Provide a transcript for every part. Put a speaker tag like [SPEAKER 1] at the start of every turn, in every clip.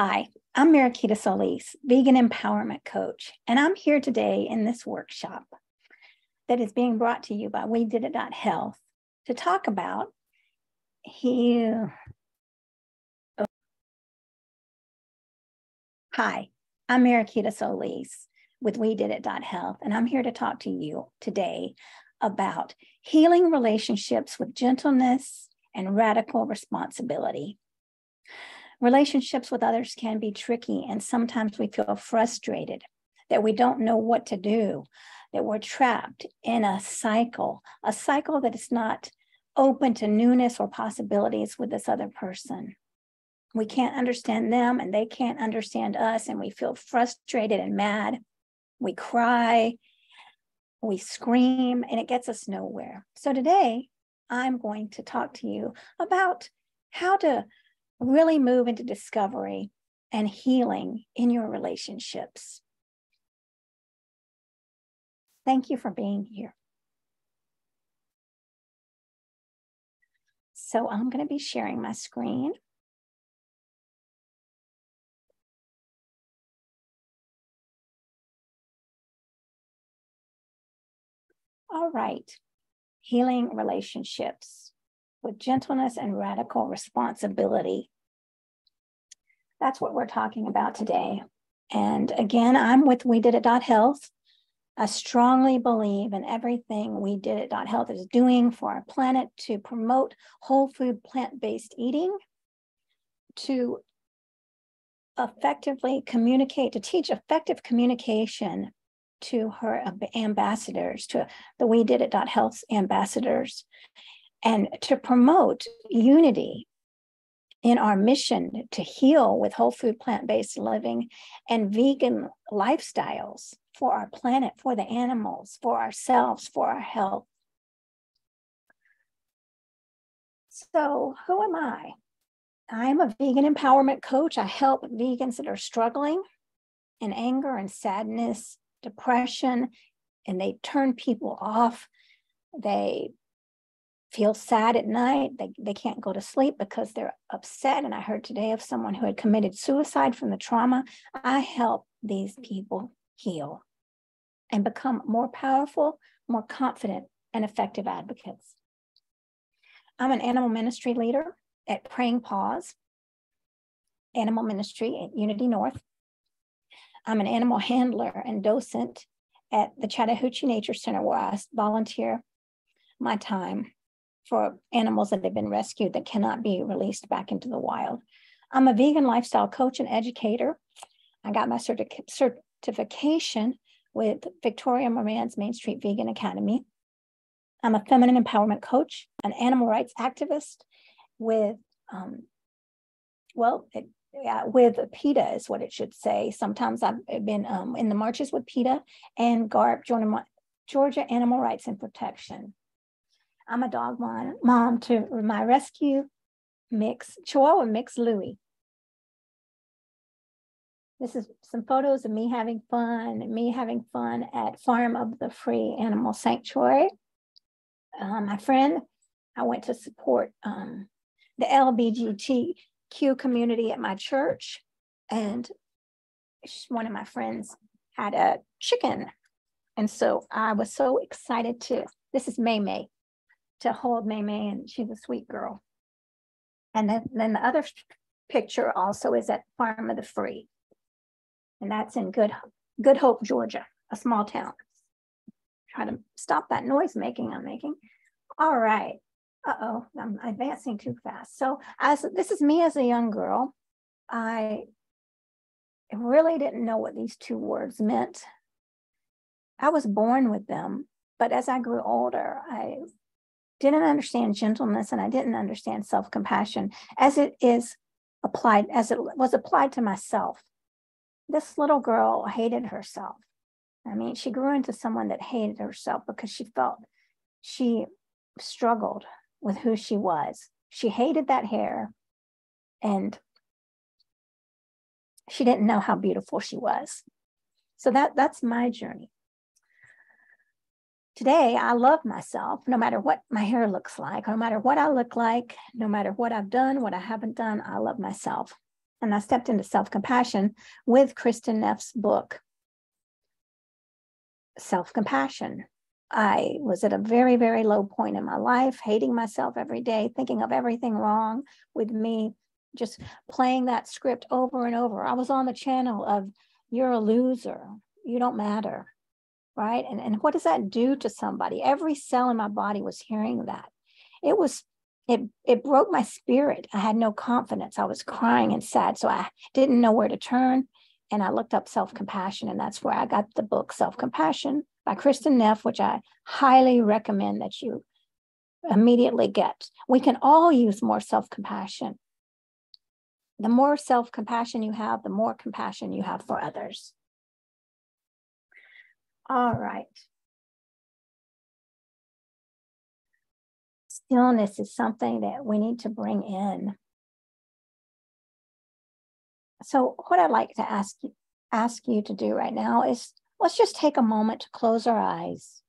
[SPEAKER 1] Hi, I'm Mariquita Solis, vegan empowerment coach, and I'm here today in this workshop that is being brought to you by WeDidIt.Health to talk about Hi, I'm Mariquita Solis with WeDidIt.Health, and I'm here to talk to you today about healing relationships with gentleness and radical responsibility. Relationships with others can be tricky, and sometimes we feel frustrated that we don't know what to do, that we're trapped in a cycle that is not open to newness or possibilities with this other person. We can't understand them and they can't understand us, and we feel frustrated and mad. We cry, we scream, and it gets us nowhere. So today, I'm going to talk to you about how to really move into discovery and healing in your relationships. Thank you for being here. So I'm going to be sharing my screen. All right, healing relationships with gentleness and radical responsibility. That's what we're talking about today. And again, I'm with WeDidIt.Health. I strongly believe in everything WeDidIt.Health is doing for our planet to promote whole food, plant-based eating, to effectively communicate, to teach effective communication to her ambassadors, to the WeDidIt.Health ambassadors, and to promote unity in our mission to heal with whole food, plant-based living and vegan lifestyles for our planet, for the animals, for ourselves, for our health. So who am I? I'm a vegan empowerment coach. I help vegans that are struggling in anger and sadness, depression, and they turn people off. They feel sad at night. They can't go to sleep because they're upset. And I heard today of someone who had committed suicide from the trauma. I help these people heal and become more powerful, more confident, and effective advocates. I'm an animal ministry leader at Praying Paws Animal Ministry at Unity North. I'm an animal handler and docent at the Chattahoochee Nature Center, where I volunteer my time for animals that have been rescued that cannot be released back into the wild. I'm a vegan lifestyle coach and educator. I got my certification with Victoria Moran's Main Street Vegan Academy. I'm a feminine empowerment coach, an animal rights activist with PETA is what it should say. Sometimes I've been in the marches with PETA and GARP, Georgia Animal Rights and Protection. I'm a dog mom to my rescue Chihuahua mix Louie. This is some photos of me having fun at Farm of the Free Animal Sanctuary. My friend, I went to support the LGBTQ community at my church, and one of my friends had a chicken. And so I was so excited this is May, to hold May, and she's a sweet girl. And then the other picture also is at Farm of the Free. And that's in Good Hope, Georgia, a small town. Try to stop that noise I'm making. All right. Uh-oh, I'm advancing too fast. So this is me as a young girl. I really didn't know what these two words meant. I was born with them, but as I grew older, I didn't understand gentleness and I didn't understand self-compassion as it was applied to myself. This little girl hated herself. I mean, she grew into someone that hated herself because she felt she struggled with who she was. She hated that hair and she didn't know how beautiful she was. So that's my journey. Today, I love myself, no matter what my hair looks like, no matter what I look like, no matter what I've done, what I haven't done, I love myself. And I stepped into self-compassion with Kristen Neff's book, Self-Compassion. I was at a very, very low point in my life, hating myself every day, thinking of everything wrong with me, just playing that script over and over. I was on the channel of, you're a loser, you don't matter, right? And what does that do to somebody? Every cell in my body was hearing that. It broke my spirit. I had no confidence. I was crying and sad, so I didn't know where to turn. And I looked up self-compassion, and that's where I got the book Self-Compassion by Kristen Neff, which I highly recommend that you immediately get. We can all use more self-compassion. The more self-compassion you have, the more compassion you have for others. All right. Stillness is something that we need to bring in. So what I'd like to ask you to do right now is, let's just take a moment to close our eyes,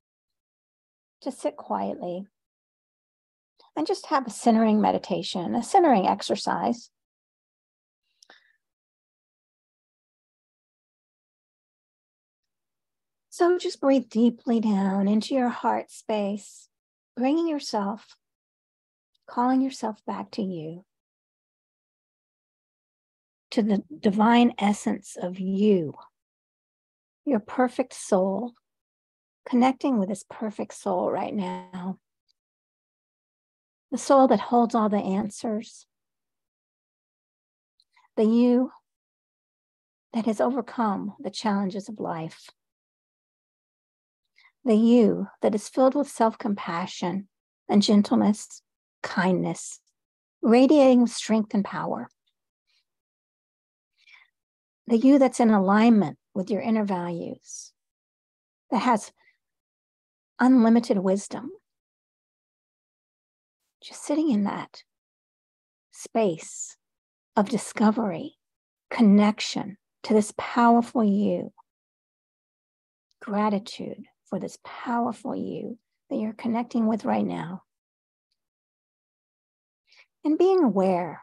[SPEAKER 1] to sit quietly, and just have a centering meditation, a centering exercise. So just breathe deeply down into your heart space, bringing yourself, calling yourself back to you, to the divine essence of you, your perfect soul, connecting with this perfect soul right now. The soul that holds all the answers. The you that has overcome the challenges of life. The you that is filled with self-compassion and gentleness, kindness, radiating with strength and power. The you that's in alignment with your inner values, that has unlimited wisdom. Just sitting in that space of discovery, connection to this powerful you. Gratitude for this powerful you that you're connecting with right now. And being aware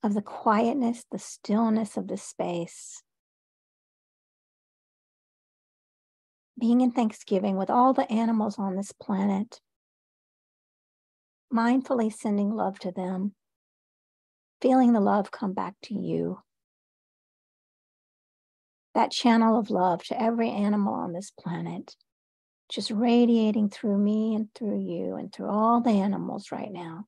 [SPEAKER 1] of the quietness, the stillness of the space. Being in thanksgiving with all the animals on this planet. Mindfully sending love to them. Feeling the love come back to you. That channel of love to every animal on this planet, just radiating through me and through you and through all the animals right now.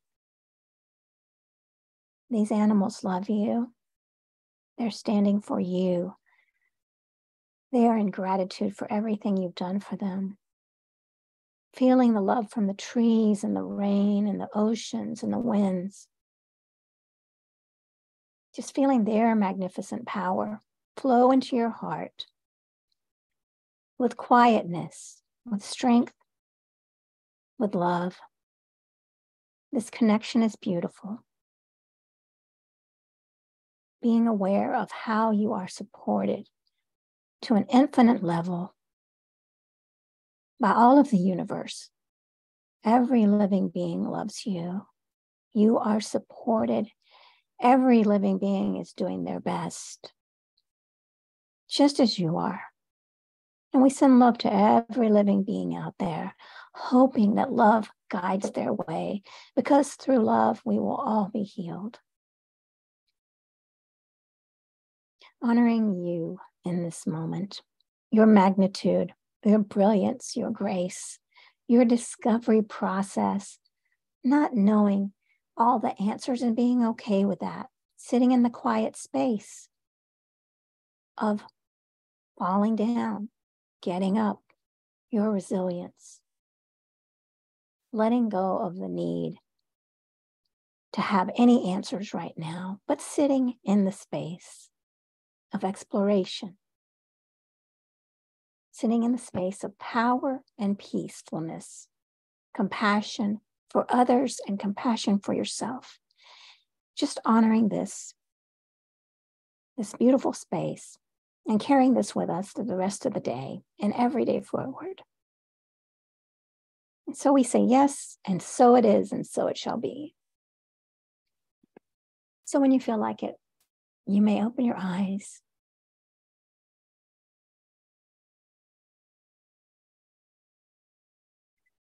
[SPEAKER 1] These animals love you. They're standing for you. They are in gratitude for everything you've done for them. Feeling the love from the trees and the rain and the oceans and the winds. Just feeling their magnificent power flow into your heart with quietness, with strength, with love. This connection is beautiful. Being aware of how you are supported to an infinite level by all of the universe. Every living being loves you. You are supported. Every living being is doing their best, just as you are. And we send love to every living being out there, hoping that love guides their way, because through love, we will all be healed. Honoring you in this moment, your magnitude, your brilliance, your grace, your discovery process, not knowing all the answers and being okay with that, sitting in the quiet space of falling down, getting up, your resilience, letting go of the need to have any answers right now, but sitting in the space of exploration, sitting in the space of power and peacefulness, compassion for others and compassion for yourself. Just honoring this beautiful space and carrying this with us through the rest of the day and every day forward. And so we say yes, and so it is, and so it shall be. So when you feel like it, You may open your eyes.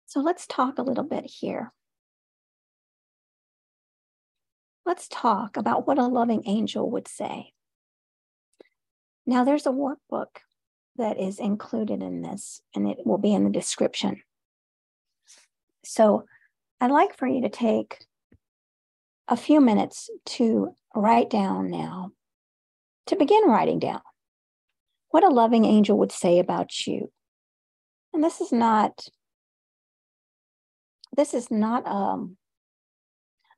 [SPEAKER 1] So let's talk a little bit here. Let's talk about what a loving angel would say. Now, there's a workbook that is included in this, and it will be in the description. So I'd like for you to take a few minutes to write down now, to begin writing down what a loving angel would say about you. And this is not an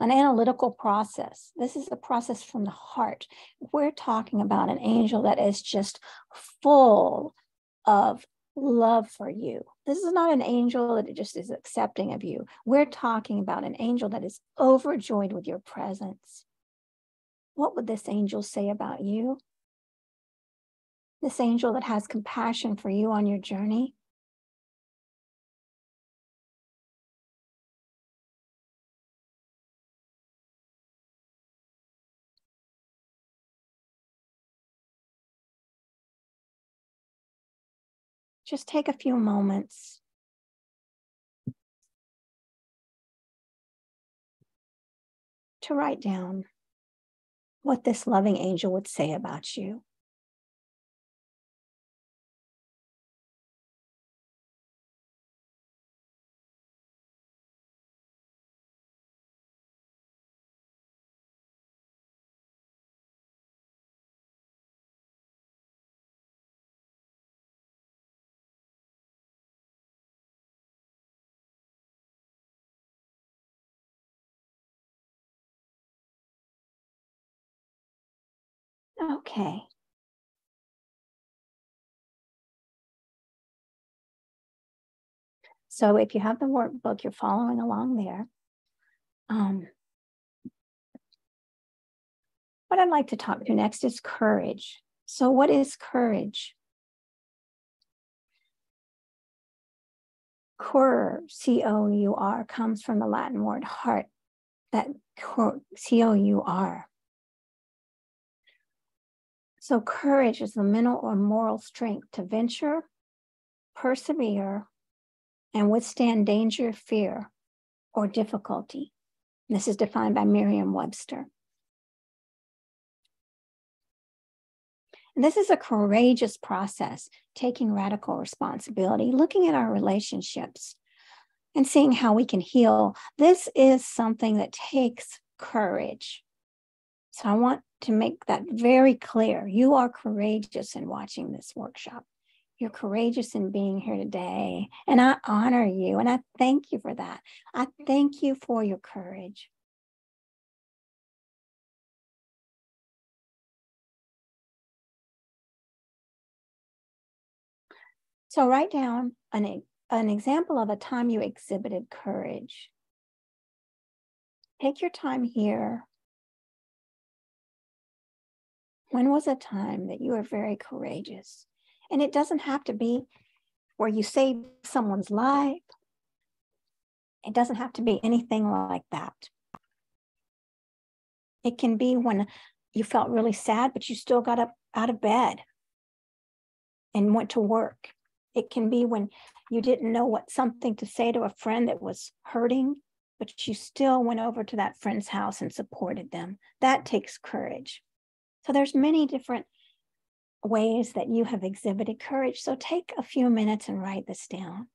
[SPEAKER 1] analytical process. This is a process from the heart. We're talking about an angel that is just full of love for you. This is not an angel that just is accepting of you. We're talking about an angel that is overjoyed with your presence. What would this angel say about you? This angel that has compassion for you on your journey? Just take a few moments to write down what this loving angel would say about you. Okay. So if you have the workbook, you're following along there. What I'd like to talk to next is courage. So what is courage? Cur, C-O-U-R, comes from the Latin word heart, that C-O-U-R. So courage is the mental or moral strength to venture, persevere, and withstand danger, fear, or difficulty. This is defined by Merriam-Webster. And this is a courageous process, taking radical responsibility, looking at our relationships and seeing how we can heal. This is something that takes courage. So I want to make that very clear. You are courageous in watching this workshop. You're courageous in being here today. And I honor you and I thank you for that. I thank you for your courage. So write down an example of a time you exhibited courage. Take your time here. When was a time that you were very courageous? And it doesn't have to be where you saved someone's life. It doesn't have to be anything like that. It can be when you felt really sad, but you still got up out of bed and went to work. It can be when you didn't know something to say to a friend that was hurting, but you still went over to that friend's house and supported them. That takes courage. So there's many different ways that you have exhibited courage. So take a few minutes and write this down.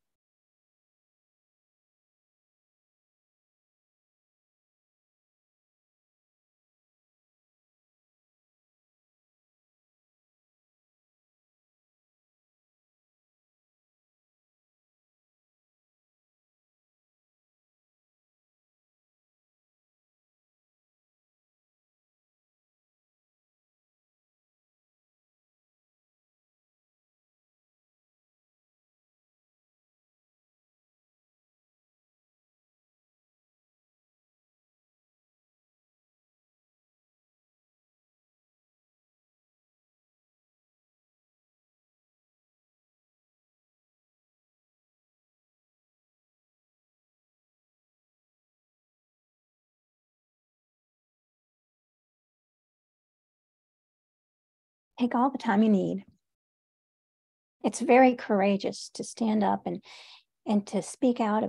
[SPEAKER 1] Take all the time you need. It's very courageous to stand up and to speak out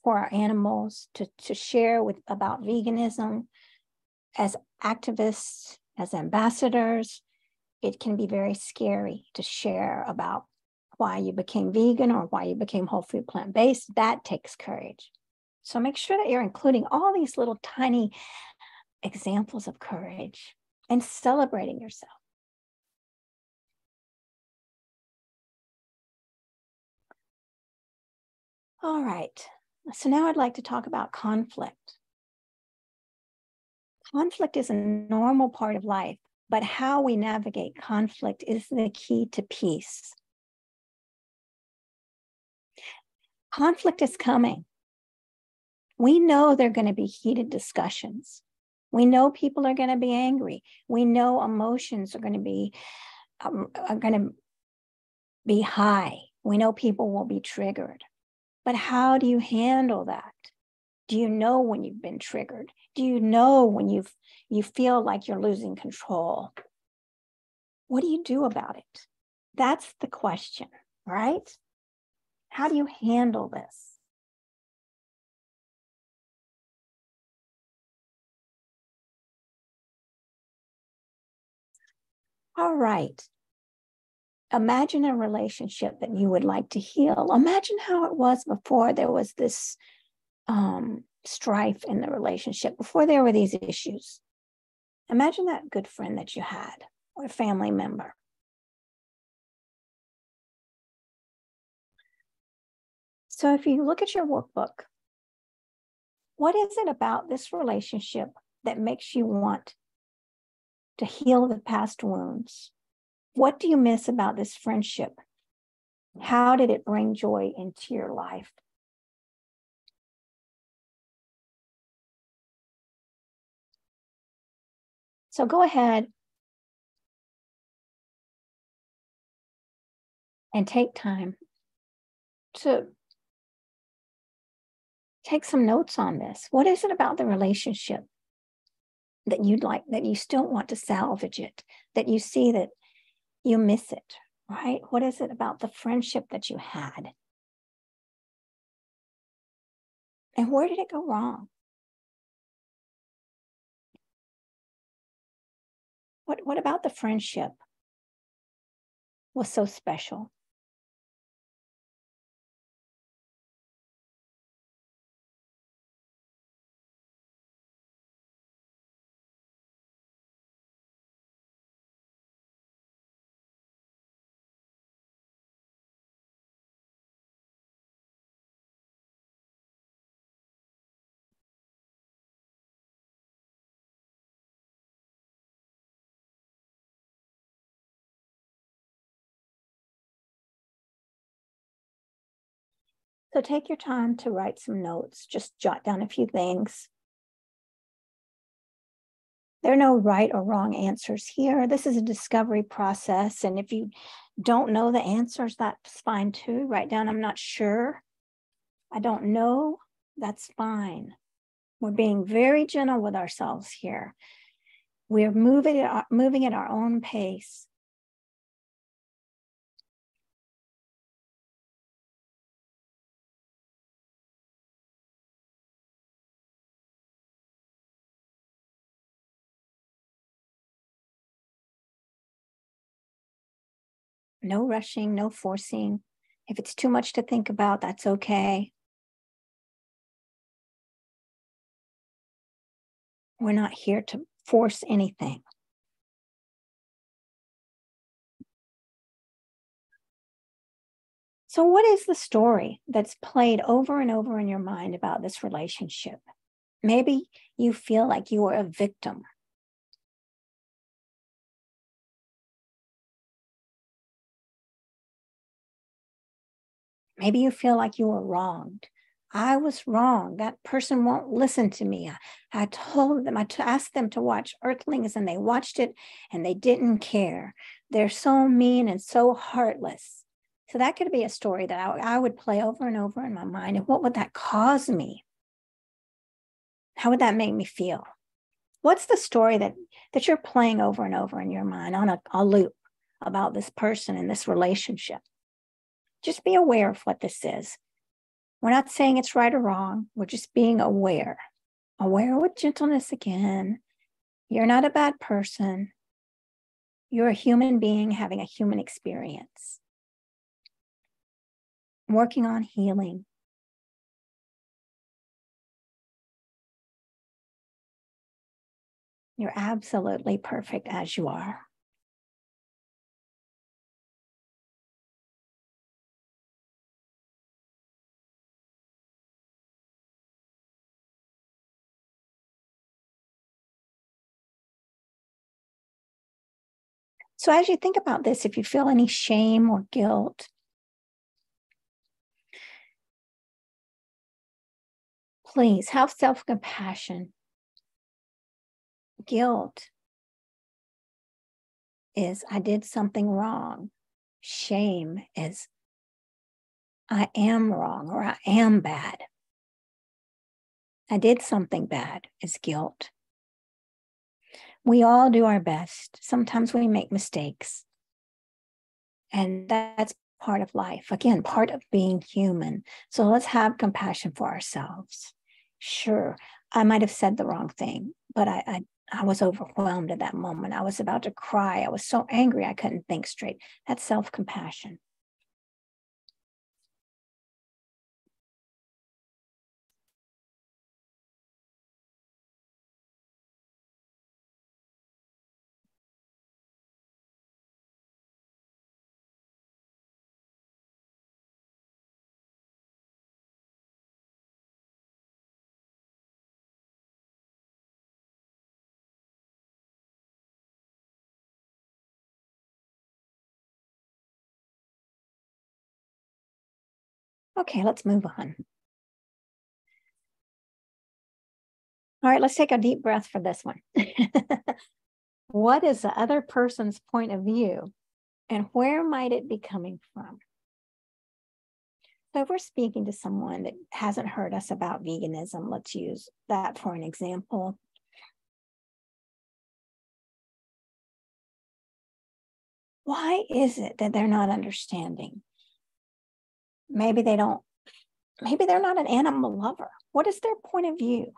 [SPEAKER 1] for our animals, to share about veganism as activists, as ambassadors. It can be very scary to share about why you became vegan or why you became whole food plant-based. That takes courage. So make sure that you're including all these little tiny examples of courage and celebrating yourself. All right, so now I'd like to talk about conflict. Conflict is a normal part of life, but how we navigate conflict is the key to peace. Conflict is coming. We know there are going to be heated discussions. We know people are going to be angry. We know emotions are going to be high. We know people will be triggered. But how do you handle that? Do you know when you've been triggered? Do you know when you feel like you're losing control? What do you do about it? That's the question, right? How do you handle this? All right. Imagine a relationship that you would like to heal. Imagine how it was before there was this strife in the relationship, before there were these issues. Imagine that good friend that you had or a family member. So if you look at your workbook, what is it about this relationship that makes you want to heal the past wounds? What do you miss about this friendship? How did it bring joy into your life? So go ahead and take time to take some notes on this. What is it about the relationship that you'd like, that you still want to salvage it, that you see that you miss it, right? What is it about the friendship that you had? And where did it go wrong? What about the friendship was so special? So take your time to write some notes, just jot down a few things. There are no right or wrong answers here. This is a discovery process. And if you don't know the answers, that's fine too. Write down, I'm not sure. I don't know. That's fine. We're being very gentle with ourselves here. We're moving at our own pace. No rushing, no forcing. If it's too much to think about, that's okay. We're not here to force anything. So what is the story that's played over and over in your mind about this relationship? Maybe you feel like you are a victim. Maybe you feel like you were wronged. I was wrong. That person won't listen to me. I told them, I asked them to watch Earthlings and they watched it and they didn't care. They're so mean and so heartless. So that could be a story that I would play over and over in my mind. And what would that cause me? How would that make me feel? What's the story that you're playing over and over in your mind on a loop about this person and this relationship? Just be aware of what this is. We're not saying it's right or wrong. We're just being aware. Aware with gentleness again. You're not a bad person. You're a human being having a human experience. Working on healing. You're absolutely perfect as you are. So as you think about this, if you feel any shame or guilt, please have self-compassion. Guilt is I did something wrong. Shame is I am wrong or I am bad. I did something bad is guilt. We all do our best. Sometimes we make mistakes. And that's part of life. Again, part of being human. So let's have compassion for ourselves. Sure, I might have said the wrong thing, but I was overwhelmed at that moment. I was about to cry. I was so angry I couldn't think straight. That's self-compassion. Okay, let's move on. All right, let's take a deep breath for this one. What is the other person's point of view, and where might it be coming from? So if we're speaking to someone that hasn't heard us about veganism, let's use that for an example. Why is it that they're not understanding? Maybe they're not an animal lover. What is their point of view?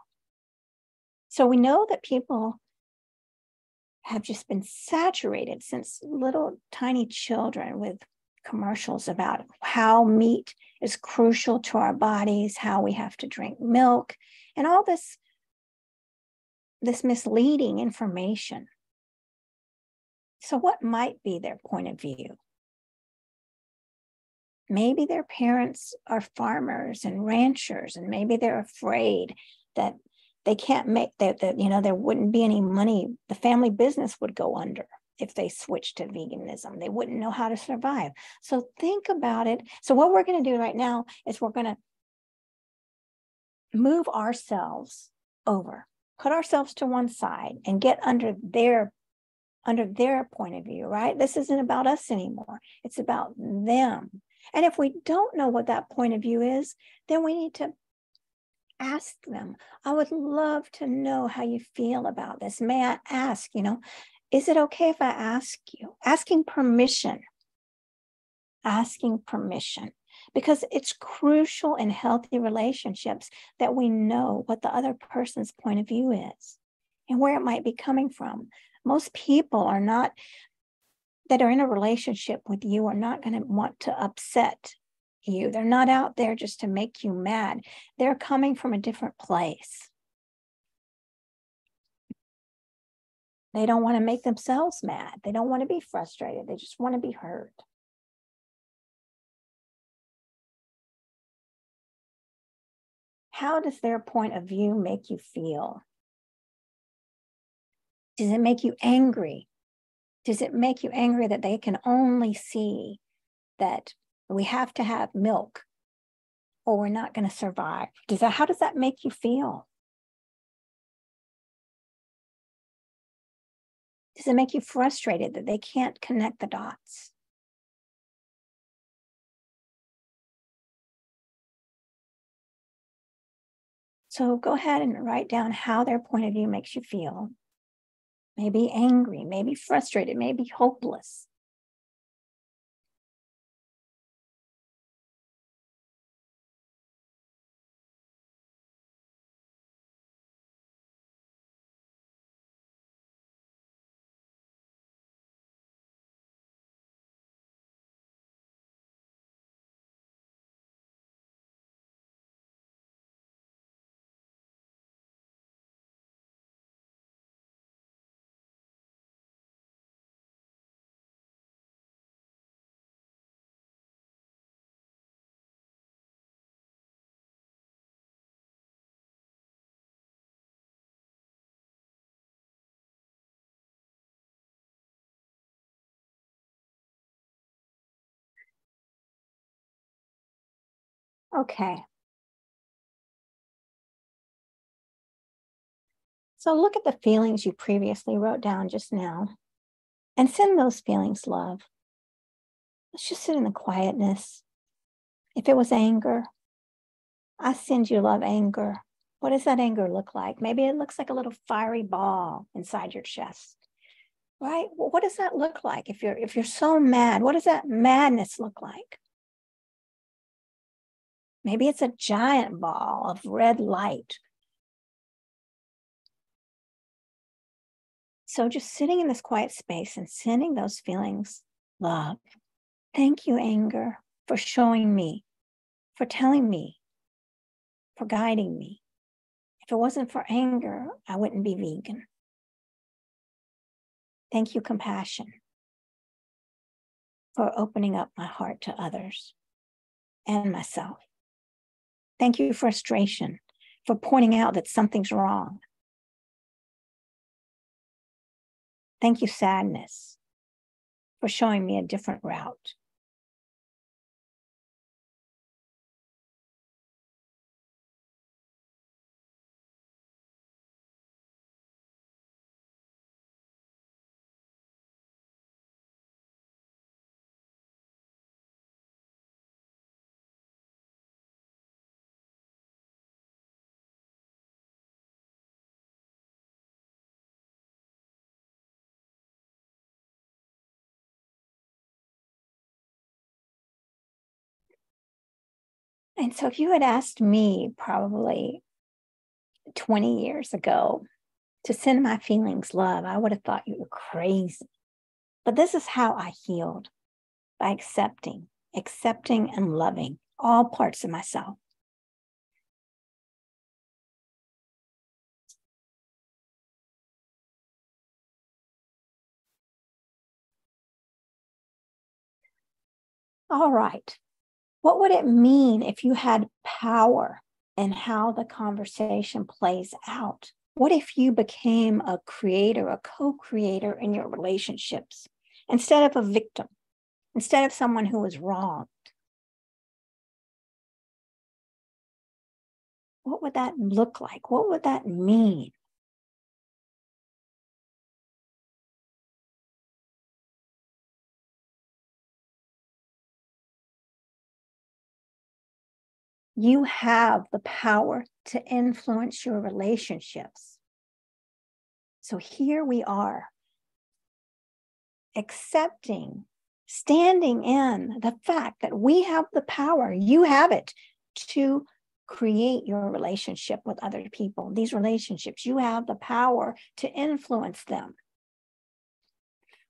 [SPEAKER 1] So we know that people have just been saturated since little tiny children with commercials about how meat is crucial to our bodies, how we have to drink milk, and all this misleading information. So what might be their point of view? Maybe their parents are farmers and ranchers, and maybe they're afraid that they can't make that, there wouldn't be any money. The family business would go under if they switched to veganism. They wouldn't know how to survive. So think about it. So what we're going to do right now is we're going to move ourselves over, put ourselves to one side and get under their point of view, right? This isn't about us anymore. It's about them. And if we don't know what that point of view is, then we need to ask them. I would love to know how you feel about this. May I ask, is it okay if I ask you? Asking permission, because it's crucial in healthy relationships that we know what the other person's point of view is and where it might be coming from. Most people that are in a relationship with you are not going to want to upset you. They're not out there just to make you mad. They're coming from a different place. They don't want to make themselves mad. They don't want to be frustrated. They just want to be heard. How does their point of view make you feel? Does it make you angry? Does it make you angry that they can only see that we have to have milk or we're not going to survive? How does that make you feel? Does it make you frustrated that they can't connect the dots? So go ahead and write down how their point of view makes you feel. Maybe angry, maybe frustrated, maybe hopeless. Okay. So look at the feelings you previously wrote down just now and send those feelings love. Let's just sit in the quietness. If it was anger, I send you love anger. What does that anger look like? Maybe it looks like a little fiery ball inside your chest, right? Well, what does that look like? If you're so mad, what does that madness look like? Maybe it's a giant ball of red light. So just sitting in this quiet space and sending those feelings love. Thank you, anger, for showing me, for telling me, for guiding me. If it wasn't for anger, I wouldn't be vegan. Thank you, compassion, for opening up my heart to others and myself. Thank you, frustration, for pointing out that something's wrong. Thank you, sadness, for showing me a different route. And so if you had asked me probably 20 years ago to send my feelings love, I would have thought you were crazy. But this is how I healed, by accepting and loving all parts of myself. All right. What would it mean if you had power in how the conversation plays out? What if you became a creator, a co-creator in your relationships, instead of a victim, instead of someone who was wronged? What would that look like? What would that mean? You have the power to influence your relationships. So here we are, accepting, standing in the fact that we have the power, you have it, to create your relationship with other people. These relationships, you have the power to influence them.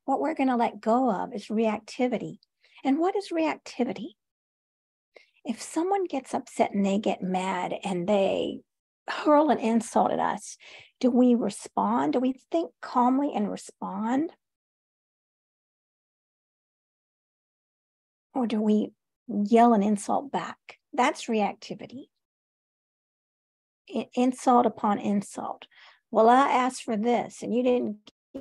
[SPEAKER 1] What we're going to let go of is reactivity. And what is reactivity? If someone gets upset and they get mad and they hurl an insult at us, do we respond? Do we think calmly and respond? Or do we yell an insult back? That's reactivity. Insult upon insult. Well, I asked for this and you didn't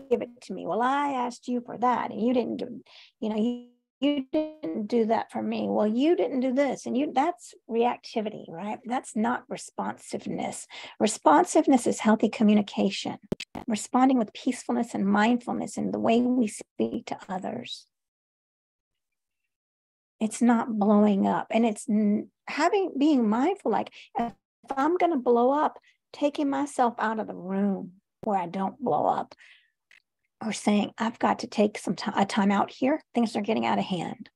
[SPEAKER 1] give it to me. Well, I asked you for that and you didn't give it. You didn't do that for me. Well, you didn't do this. And that's reactivity, right? That's not responsiveness. Responsiveness is healthy communication, responding with peacefulness and mindfulness in the way we speak to others. It's not blowing up. And it's being mindful, like, if I'm going to blow up, taking myself out of the room where I don't blow up, or saying, I've got to take a time out here. Things are getting out of hand.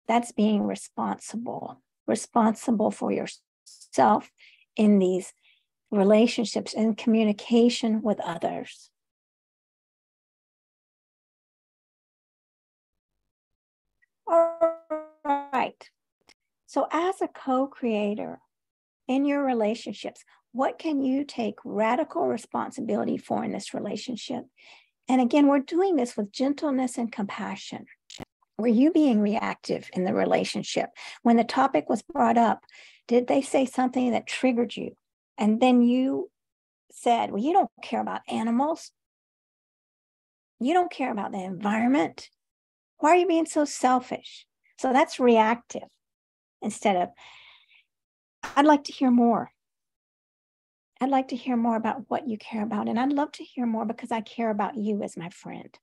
[SPEAKER 1] That's being responsible for yourself in these relationships and communication with others. All right. So as a co-creator in your relationships, what can you take radical responsibility for in this relationship? And again, we're doing this with gentleness and compassion. Were you being reactive in the relationship? When the topic was brought up, did they say something that triggered you? And then you said, well, you don't care about animals. You don't care about the environment. Why are you being so selfish? So that's reactive instead of, I'd like to hear more. I'd like to hear more about what you care about. And I'd love to hear more because I care about you as my friend.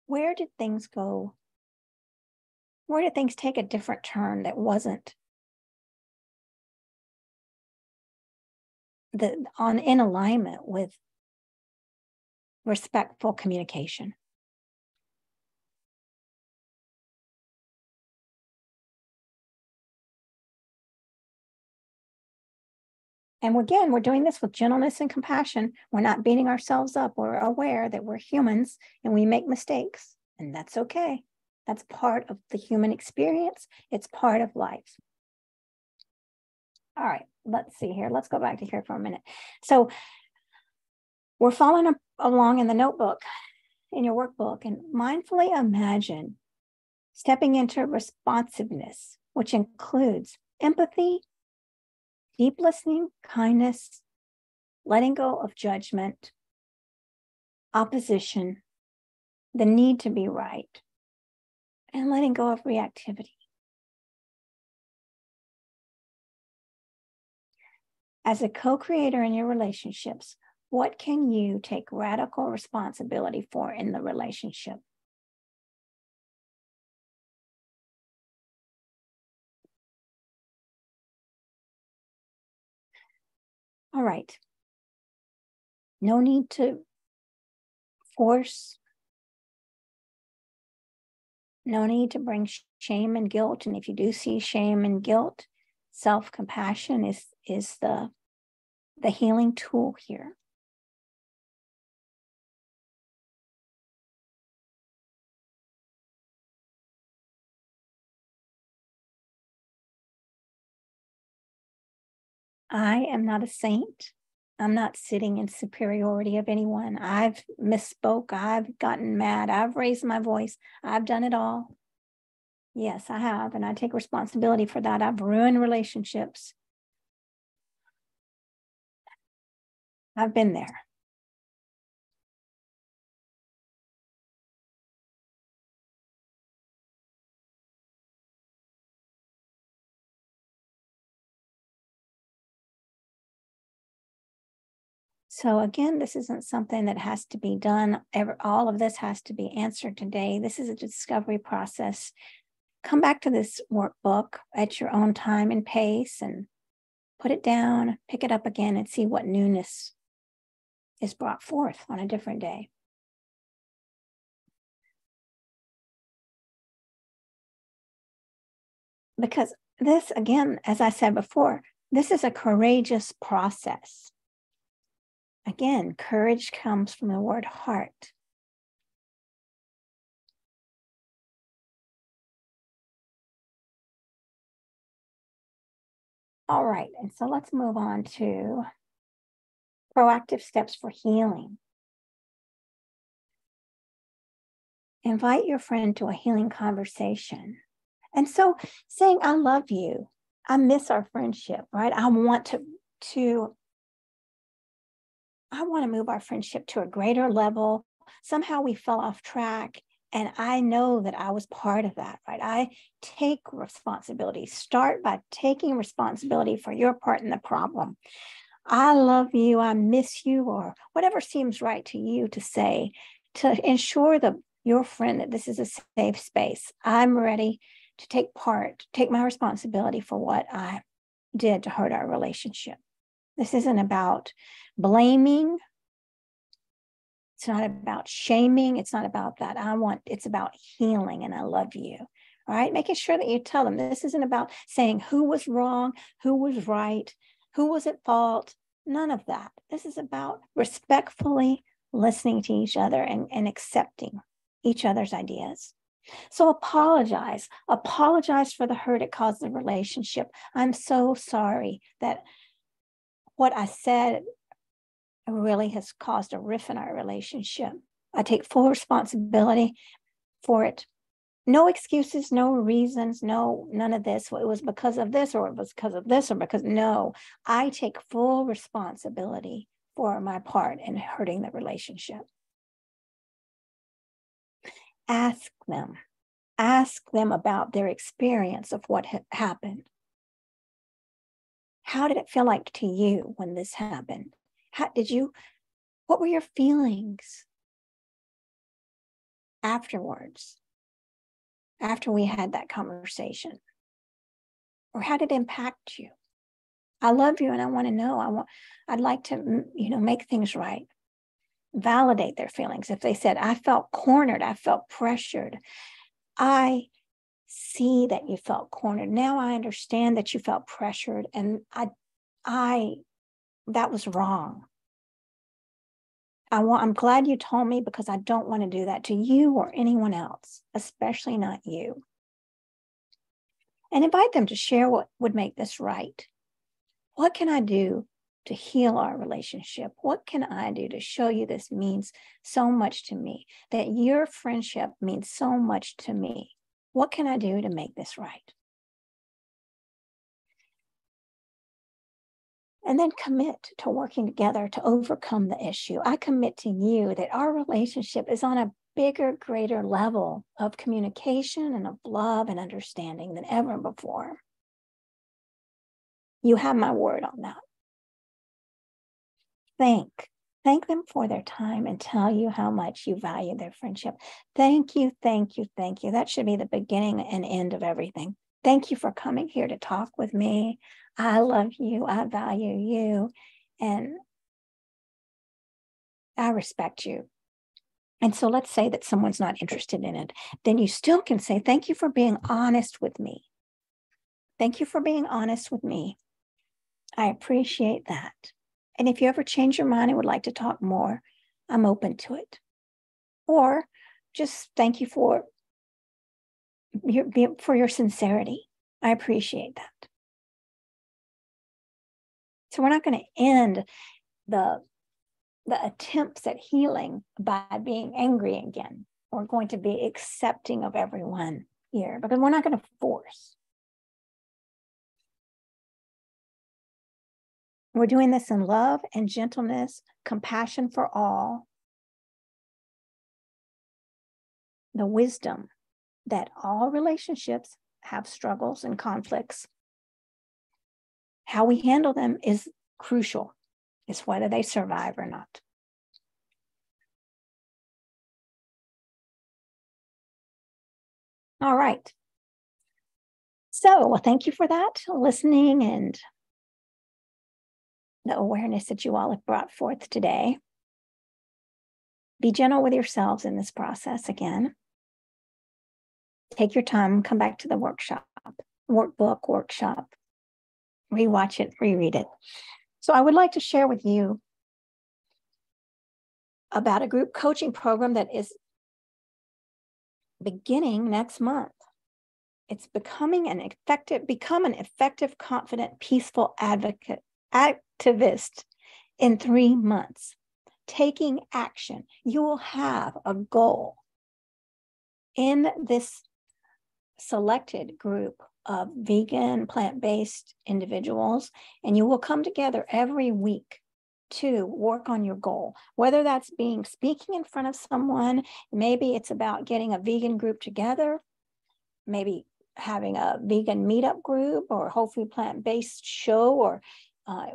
[SPEAKER 1] Where did things go? Where did things take a different turn that wasn't in alignment with respectful communication? And again, we're doing this with gentleness and compassion. We're not beating ourselves up. We're aware that we're humans and we make mistakes, and that's okay. That's part of the human experience. It's part of life. All right, let's see here. Let's go back to here for a minute. So we're following along in the notebook, in your workbook, and mindfully imagine stepping into responsiveness, which includes empathy, deep listening, kindness, letting go of judgment, opposition, the need to be right, and letting go of reactivity. As a co-creator in your relationships, what can you take radical responsibility for in the relationship? All right. No need to force. No need to bring shame and guilt. And if you do see shame and guilt, self-compassion is the healing tool here. I am not a saint. I'm not sitting in superiority of anyone. I've misspoke. I've gotten mad. I've raised my voice. I've done it all. Yes, I have. And I take responsibility for that. I've ruined relationships. I've been there. So again, this isn't something that has to be done. All of this has to be answered today. This is a discovery process. Come back to this workbook at your own time and pace and put it down, pick it up again, and see what newness is brought forth on a different day. Because this, again, as I said before, this is a courageous process. Again, courage comes from the word heart. All right, and so let's move on to proactive steps for healing. Invite your friend to a healing conversation. And so saying, I love you, I miss our friendship, right? I want to move our friendship to a greater level. Somehow we fell off track. And I know that I was part of that, right? I take responsibility. Start by taking responsibility for your part in the problem. I love you, I miss you, or whatever seems right to you to say, to ensure your friend that this is a safe space. I'm ready to take my responsibility for what I did to hurt our relationship. This isn't about blaming. It's not about shaming. It's not about that. It's about healing, and I love you. All right. Making sure that you tell them this isn't about saying who was wrong, who was right, who was at fault. None of that. This is about respectfully listening to each other and accepting each other's ideas. So apologize. Apologize for the hurt it caused the relationship. I'm so sorry that what I said really has caused a rift in our relationship. I take full responsibility for it. No excuses, no reasons, none of this. Well, it was because of this, or it was because of this, or because, no. I take full responsibility for my part in hurting the relationship. Ask them about their experience of what happened. How did it feel like to you when this happened? What were your feelings afterwards, after we had that conversation? Or how did it impact you? I love you and I want to know. I'd like to, make things right. Validate their feelings. If they said, I felt cornered, I felt pressured, I see that you felt cornered. Now I understand that you felt pressured, and that was wrong. I'm glad you told me, because I don't want to do that to you or anyone else, especially not you. And invite them to share what would make this right. What can I do to heal our relationship? What can I do to show you this means so much to me, that your friendship means so much to me? What can I do to make this right? And then commit to working together to overcome the issue. I commit to you that our relationship is on a bigger, greater level of communication and of love and understanding than ever before. You have my word on that. Thank them for their time and tell you how much you value their friendship. Thank you, thank you, thank you. That should be the beginning and end of everything. Thank you for coming here to talk with me. I love you. I value you. And I respect you. And so let's say that someone's not interested in it. Then you still can say, thank you for being honest with me. Thank you for being honest with me. I appreciate that. And if you ever change your mind and would like to talk more, I'm open to it. Or just thank you for your sincerity. I appreciate that. So we're not going to end the attempts at healing by being angry again. We're going to be accepting of everyone here, because we're not going to force. We're doing this in love and gentleness, compassion for all, the wisdom that all relationships have struggles and conflicts. How we handle them is crucial. It's whether they survive or not. All right. So, well, thank you for that, listening and the awareness that you all have brought forth today. Be gentle with yourselves in this process again. Take your time, come back to the workshop, workshop, rewatch it, reread it. So I would like to share with you about a group coaching program that is beginning next month. It's become an effective, confident, peaceful activist in 3 months. Taking action. You will have a goal in this selected group of vegan, plant-based individuals, and you will come together every week to work on your goal, whether that's speaking in front of someone. Maybe it's about getting a vegan group together, maybe having a vegan meetup group or whole food plant-based show, or I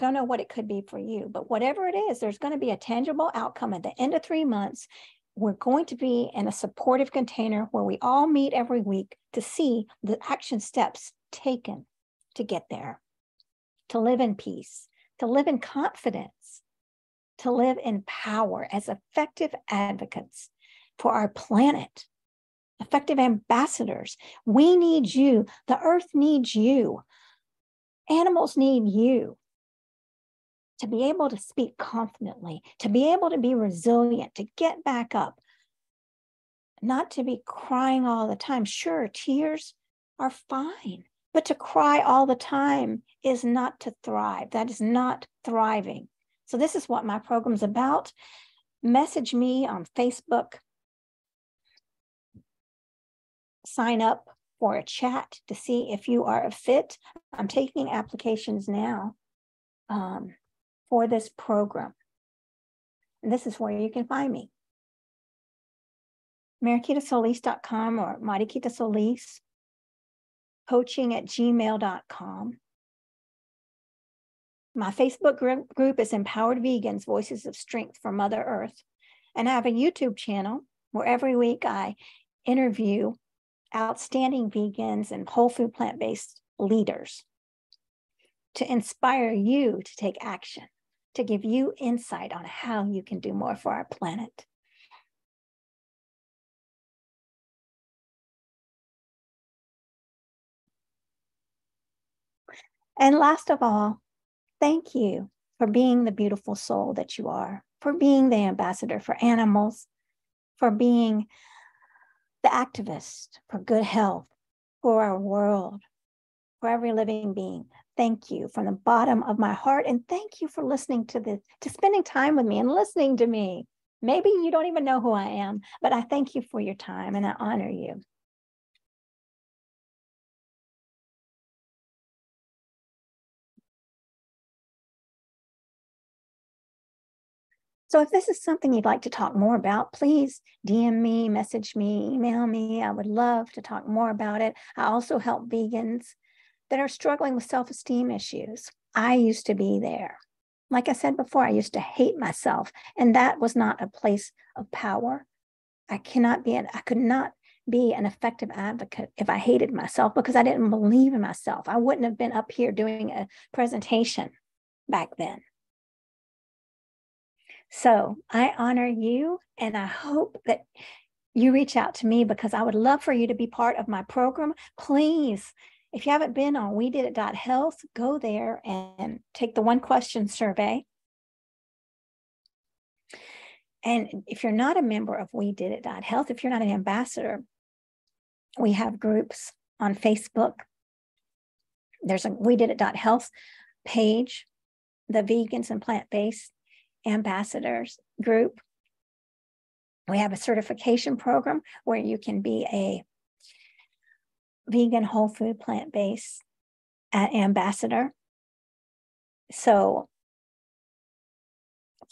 [SPEAKER 1] don't know what it could be for you, but whatever it is, there's going to be a tangible outcome at the end of 3 months we're going to be in a supportive container where we all meet every week to see the action steps taken to get there, to live in peace, to live in confidence, to live in power as effective advocates for our planet, effective ambassadors. We need you. The earth needs you. Animals need you to be able to speak confidently, to be able to be resilient, to get back up, not to be crying all the time. Sure, tears are fine, but to cry all the time is not to thrive. That is not thriving. So this is what my program's about. Message me on Facebook. Sign up for a chat to see if you are a fit. I'm taking applications now for this program. And this is where you can find me. MariquitaSolis.com or Mariquita Solis, coaching@gmail.com. My Facebook group is Empowered Vegans, Voices of Strength for Mother Earth. And I have a YouTube channel where every week I interview outstanding vegans and whole food plant-based leaders to inspire you to take action, to give you insight on how you can do more for our planet. And last of all, thank you for being the beautiful soul that you are, for being the ambassador for animals, for being the activist for good health, for our world, for every living being. Thank you from the bottom of my heart. And thank you for listening to this, to spending time with me and listening to me. Maybe you don't even know who I am, but I thank you for your time and I honor you. So if this is something you'd like to talk more about, please DM me, message me, email me. I would love to talk more about it. I also help vegans that are struggling with self-esteem issues. I used to be there. Like I said before, I used to hate myself, and that was not a place of power. I could not be an effective advocate if I hated myself because I didn't believe in myself. I wouldn't have been up here doing a presentation back then. So I honor you, and I hope that you reach out to me because I would love for you to be part of my program. Please, if you haven't been on wedidit.health, go there and take the 1-question survey. And if you're not a member of wedidit.health, if you're not an ambassador, we have groups on Facebook. There's a wedidit.health page, the Vegans and Plant-Based Ambassadors group. We have a certification program where you can be a vegan, whole food, plant-based ambassador. So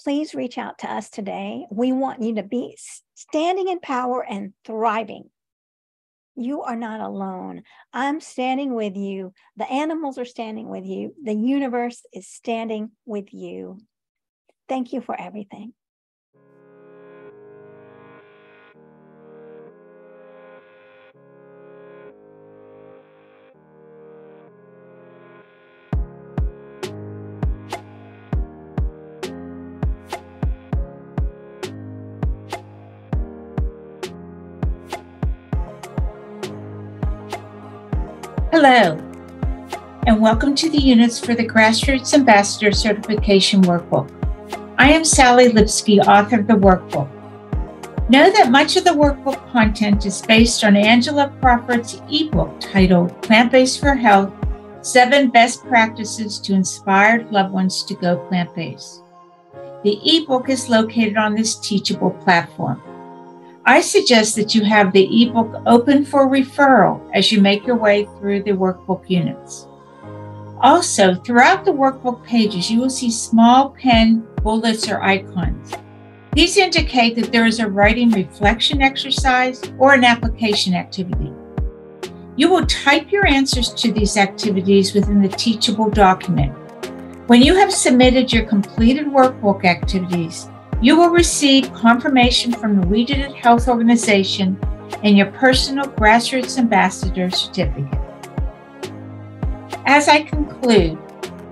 [SPEAKER 1] please reach out to us today. We want you to be standing in power and thriving. You are not alone. I'm standing with you. The animals are standing with you. The universe is standing with you. Thank you for everything.
[SPEAKER 2] Hello, and welcome to the units for the Grassroots Ambassador Certification Workbook. I am Sally Lipsky, author of the workbook. Know that much of the workbook content is based on Angela Crawford's ebook titled Plant-Based for Health, 7 Best Practices to Inspire Loved Ones to Go Plant-Based. The ebook is located on this Teachable platform. I suggest that you have the ebook open for referral as you make your way through the workbook units. Also, throughout the workbook pages, you will see small pen bullets or icons. These indicate that there is a writing reflection exercise or an application activity. You will type your answers to these activities within the Teachable document. When you have submitted your completed workbook activities, You will receive confirmation from the We Did It Health organization and your personal Grassroots Ambassador certificate. As I conclude,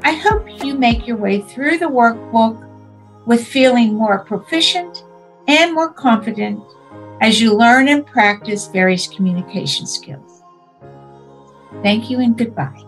[SPEAKER 2] I hope you make your way through the workbook with feeling more proficient and more confident as you learn and practice various communication skills. Thank you and goodbye.